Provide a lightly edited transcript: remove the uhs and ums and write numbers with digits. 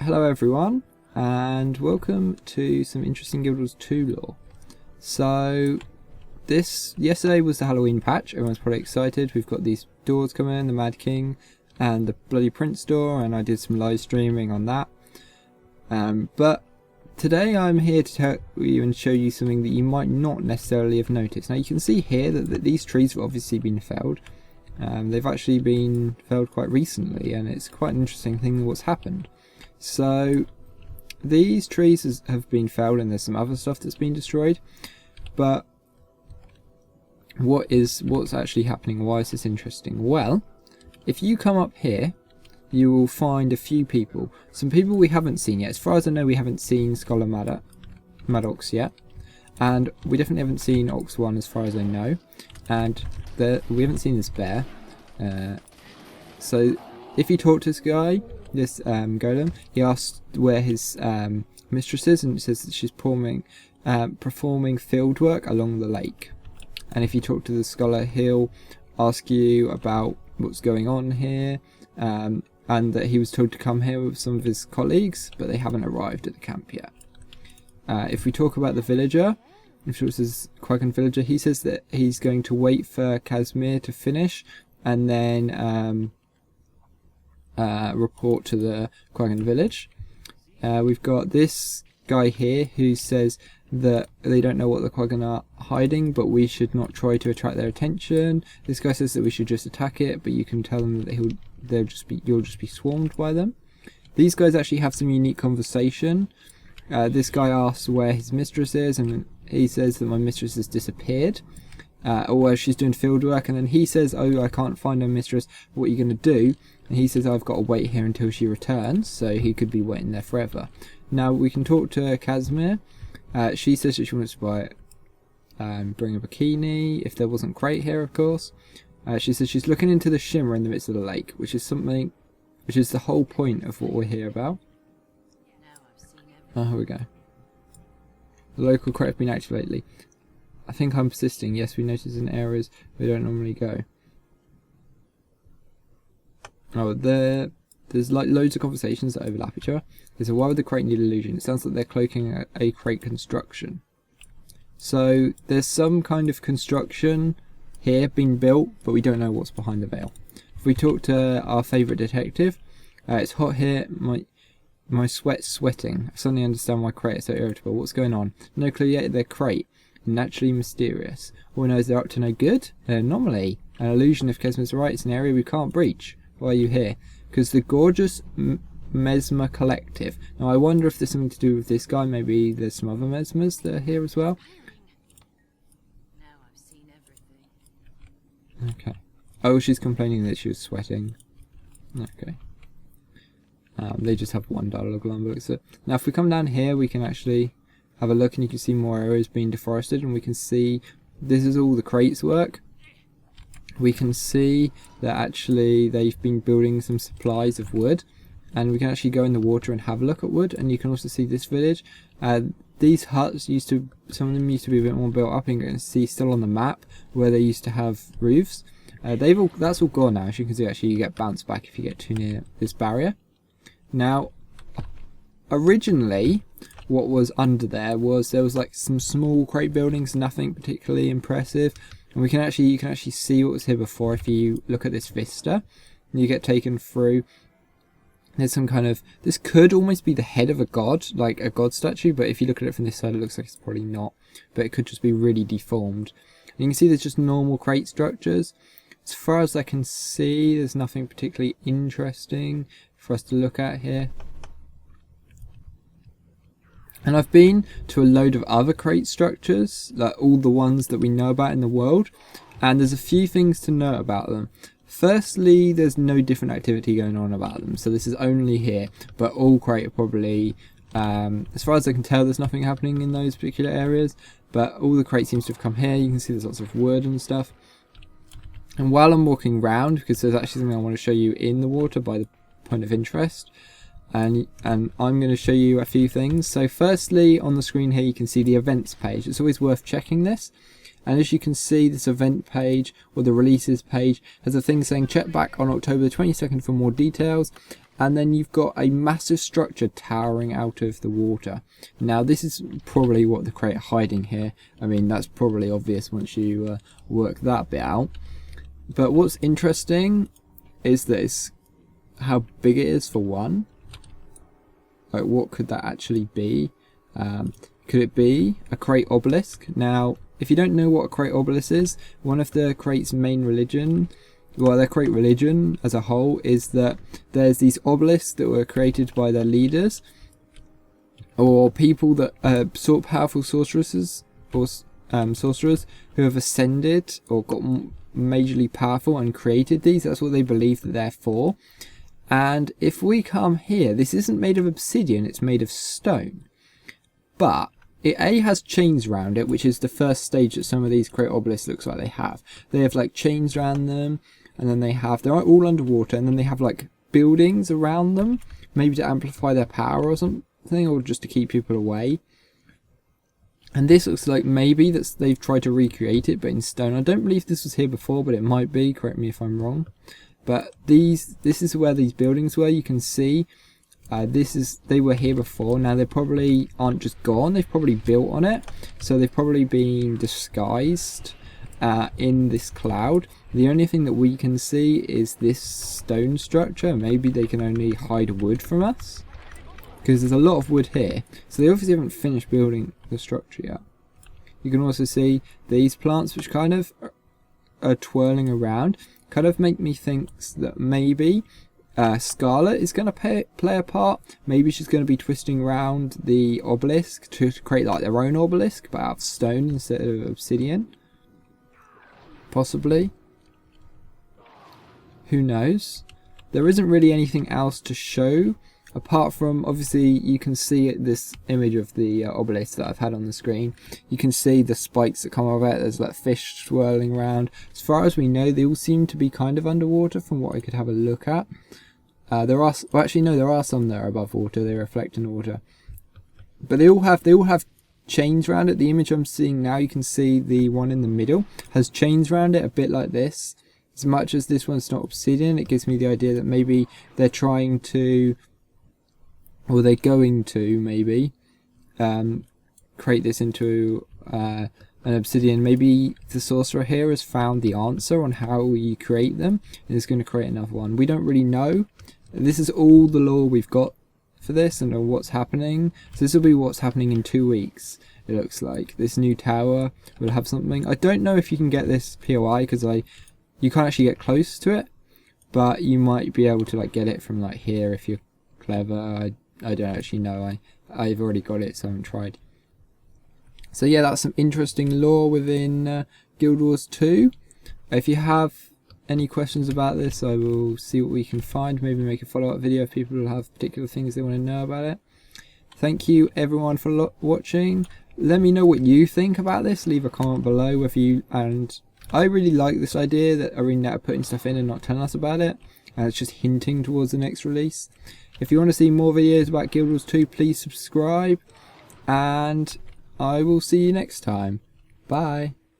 Hello everyone, and welcome to some interesting Guild Wars 2 lore. So, yesterday was the Halloween patch. Everyone's probably excited. We've got these doors coming in, the Mad King and the Bloody Prince door, and I did some live streaming on that. But today I'm here to tell you and show you something that you might not necessarily have noticed. Now you can see here that these trees have obviously been felled. They've actually been felled quite recently, and it's quite an interesting thing what's happened. So these trees have been felled, and there's some other stuff that's been destroyed. But what's actually happening? Why is this interesting? Well, if you come up here, you will find a few people. Some people we haven't seen yet. As far as I know, we haven't seen Scholar Maddox yet, and we definitely haven't seen Ox 1 as far as I know. And we haven't seen this bear. So if you talk to this guy, this golem, he asks where his mistress is, and it says that she's performing field work along the lake. And if you talk to the scholar, he'll ask you about what's going on here, and that he was told to come here with some of his colleagues, but they haven't arrived at the camp yet. If we talk about the villager, if it was his Quaggan villager, he says that he's going to wait for Kasmeer to finish and then report to the Quaggan village. We've got this guy here who says that they don't know what the Quaggan are hiding, but we should not try to attract their attention. This guy says that we should just attack it, but you can tell them that you'll just be swarmed by them. These guys actually have some unique conversation. This guy asks where his mistress is, and he says that my mistress has disappeared, or she's doing field work. And then he says, "Oh, I can't find her mistress. What are you going to do?" And he says, "I've got to wait here until she returns." So he could be waiting there forever. Now we can talk to Kasmeer. She says that she wants to bring a bikini. If there wasn't Krait here, of course. She says she's looking into the shimmer in the midst of the lake, which is the whole point of what we're here about. Oh, here we go. The local Krait have been active lately. I think I'm persisting. Yes, we notice in areas we don't normally go. Oh, there's like loads of conversations that overlap each other. There's a why would the Krait need illusion? It sounds like they're cloaking a Krait construction. So there's some kind of construction here being built, but we don't know what's behind the veil. If we talk to our favourite detective, it's hot here. My sweat's sweating. I suddenly understand why Krait is so irritable. What's going on? No clue yet. They're Krait. Naturally mysterious. All we know is they're up to no good. An anomaly. An illusion, if Kesmeer's right. It's an area we can't breach. Why are you here? Because the gorgeous Mesmer Collective. Now I wonder if there's something to do with this guy. Maybe there's some other Mesmers that are here as well. Now I've seen everything. Okay. Oh, she's complaining that she was sweating. Okay. They just have one dialogue line, but now if we come down here, we can actually have a look, and you can see more areas being deforested, and we can see this is all the Krait's work. We can see that actually they've been building some supplies of wood, and we can actually go in the water and have a look at wood. And you can also see this village. These huts some of them used to be a bit more built up, and you can see still on the map where they used to have roofs. That's all gone now. As you can see, actually you get bounced back if you get too near this barrier. Now, originally, what was under there was like some small Krait buildings, nothing particularly impressive, and you can actually see what was here before if you look at this vista. And you get taken through. There's some kind of, this could almost be the head of a god, like a god statue, but if you look at it from this side, it looks like it's probably not. But it could just be really deformed. And you can see there's just normal Krait structures. As far as I can see, there's nothing particularly interesting for us to look at here. And I've been to a load of other Krait structures, like all the ones that we know about in the world, and there's a few things to know about them. Firstly, there's no different activity going on about them, so this is only here, but all Krait are probably, as far as I can tell, there's nothing happening in those particular areas, but all the Krait seems to have come here. You can see there's lots of wood and stuff. And while I'm walking around, because there's actually something I want to show you in the water by the point of interest, and I'm going to show you a few things. So firstly, on the screen here you can see the events page. It's always worth checking this. And as you can see, this event page or the releases page has a thing saying check back on October the 22nd for more details. and then you've got a massive structure towering out of the water. Now this is probably what the Krait are hiding here. I mean, that's probably obvious once you work that bit out. But what's interesting is this, how big it is for one. Like, what could that actually be? Could it be a Krait obelisk? Now, if you don't know what a Krait obelisk is, one of the Krait's main religion, well, their Krait religion as a whole, is that there's these obelisks that were created by their leaders, or people that sort of powerful sorceresses or sorcerers who have ascended or got majorly powerful and created these. That's what they believe that they're for. And if we come here, this isn't made of obsidian, it's made of stone. But it has chains around it, which is the first stage that some of these Krait obelisks looks like they have. They have like chains around them, and then they're all underwater, and then they have like buildings around them, maybe to amplify their power or something, or just to keep people away. And this looks like maybe they've tried to recreate it, but in stone. I don't believe this was here before, but it might be. Correct me if I'm wrong. But this is where these buildings were. You can see they were here before. Now they probably aren't just gone. They've probably built on it. So they've probably been disguised in this cloud. The only thing that we can see is this stone structure. Maybe they can only hide wood from us, because there's a lot of wood here. So they obviously haven't finished building the structure yet. You can also see these plants, which kind of are twirling around. Kind of make me think that maybe Scarlet is going to play a part. Maybe she's going to be twisting around the obelisk to create like their own obelisk, but out of stone instead of obsidian. Possibly. Who knows? There isn't really anything else to show, apart from, obviously, you can see this image of the obelisk that I've had on the screen. You can see the spikes that come out of it. There's like fish swirling around. As far as we know, they all seem to be kind of underwater from what I could have a look at. There are some that are above water. They reflect in the water, but they all have chains around it. The image I'm seeing now, you can see the one in the middle has chains around it, a bit like this. As much as this one's not obsidian, it gives me the idea that maybe they're trying to, or they're going to maybe create this into an obsidian. Maybe the sorcerer here has found the answer on how you create them and is going to create another one. We don't really know. This is all the lore we've got for this and what's happening. So this will be what's happening in 2 weeks. It looks like this new tower will have something. I don't know if you can get this POI, because you can't actually get close to it, but you might be able to like get it from like here if you're clever. I don't actually know. I've already got it, so I haven't tried. So yeah, that's some interesting lore within Guild Wars 2. If you have any questions about this, I will see what we can find. Maybe make a follow-up video if people have particular things they want to know about it. Thank you everyone for watching. Let me know what you think about this. Leave a comment below whether you... And I really like this idea that ArenaNet are putting stuff in and not telling us about it, and it's just hinting towards the next release. If you want to see more videos about Guild Wars 2, please subscribe, and I will see you next time. Bye.